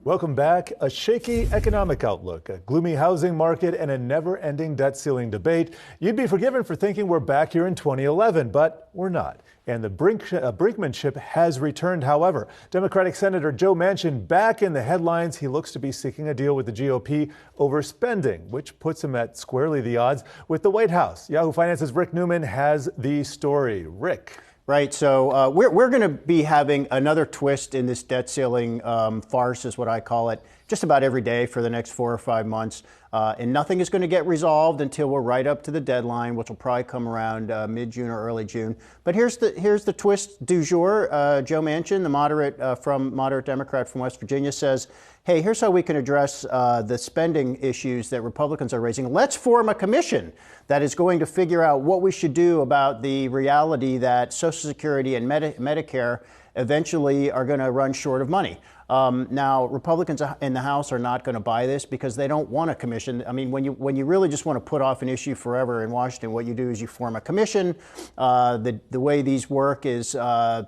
Welcome back. A shaky economic outlook, a gloomy housing market, and a never-ending debt ceiling debate. You'd be forgiven for thinking we're back here in 2011, but we're not. And the brinkmanship has returned, however. Democratic Senator Joe Manchin back in the headlines. He looks to be seeking a deal with the GOP over spending, which puts him at squarely the odds with the White House. Yahoo Finance's Rick Newman has the story. Rick. Right. So we're going to be having another twist in this debt ceiling farce, is what I call it, just about every day for the next 4 or 5 months. And nothing is going to get resolved until we're right up to the deadline, which will probably come around mid-June or early June. But here's the twist du jour. Joe Manchin, the moderate Democrat from West Virginia, says, hey, here's how we can address the spending issues that Republicans are raising. Let's form a commission that is going to figure out what we should do about the reality that Social Security and Medicare eventually are going to run short of money. Now, Republicans in the House are not going to buy this because they don't want a commission. I mean, when you really just want to put off an issue forever in Washington, what you do is you form a commission. The way these work is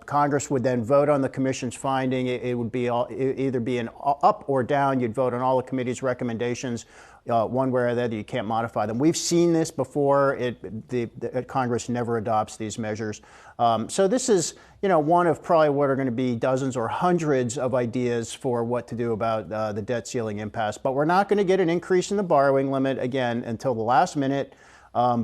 Congress would then vote on the commission's finding. It would be either be an up or down. You'd vote on all the committee's recommendations. One way or the other, you can't modify them. We've seen this before. Congress never adopts these measures. So this is, one of probably what are going to be dozens or hundreds of ideas for what to do about the debt ceiling impasse. But we're not going to get an increase in the borrowing limit again until the last minute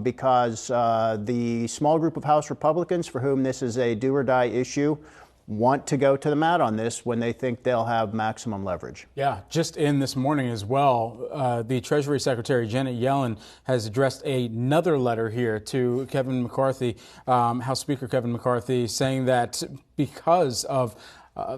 because the small group of House Republicans for whom this is a do or die issue want to go to the mat on this when they think they'll have maximum leverage. Yeah, just in this morning as well, the Treasury Secretary Janet Yellen has addressed another letter here to Kevin McCarthy, House Speaker Kevin McCarthy, saying that because of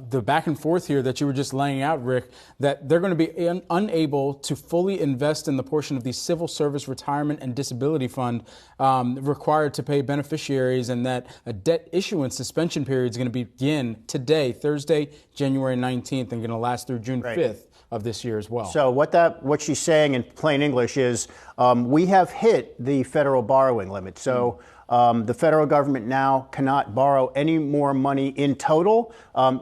the back and forth here that you were just laying out, Rick, that they're going to be unable to fully invest in the portion of the Civil Service Retirement and Disability Fund required to pay beneficiaries, and that a debt issuance suspension period is going to begin today, Thursday, January 19th, and going to last through June 5th. Of this year as well. So what she's saying in plain English is we have hit the federal borrowing limit. So the federal government now cannot borrow any more money in total.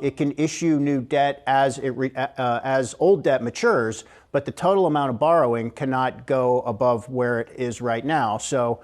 It can issue new debt as old debt matures, but the total amount of borrowing cannot go above where it is right now. So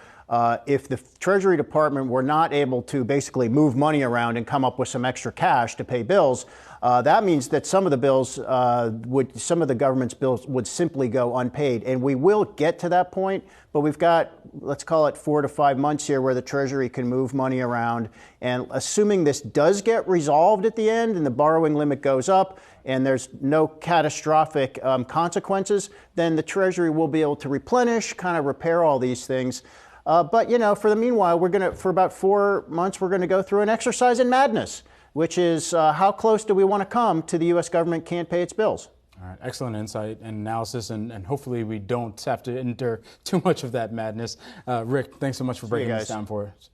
if the Treasury Department were not able to basically move money around and come up with some extra cash to pay bills, that means that some of the government's bills would simply go unpaid. And we will get to that point, but we've got, let's call it 4 to 5 months here where the Treasury can move money around. And assuming this does get resolved at the end and the borrowing limit goes up and there's no catastrophic consequences, then the Treasury will be able to replenish, kind of repair all these things. But, for the meanwhile, for about 4 months, we're going to go through an exercise in madness, which is how close do we want to come to the U.S. government can't pay its bills? All right, excellent insight and analysis, and hopefully we don't have to endure too much of that madness. Rick, thanks so much for breaking this down for us.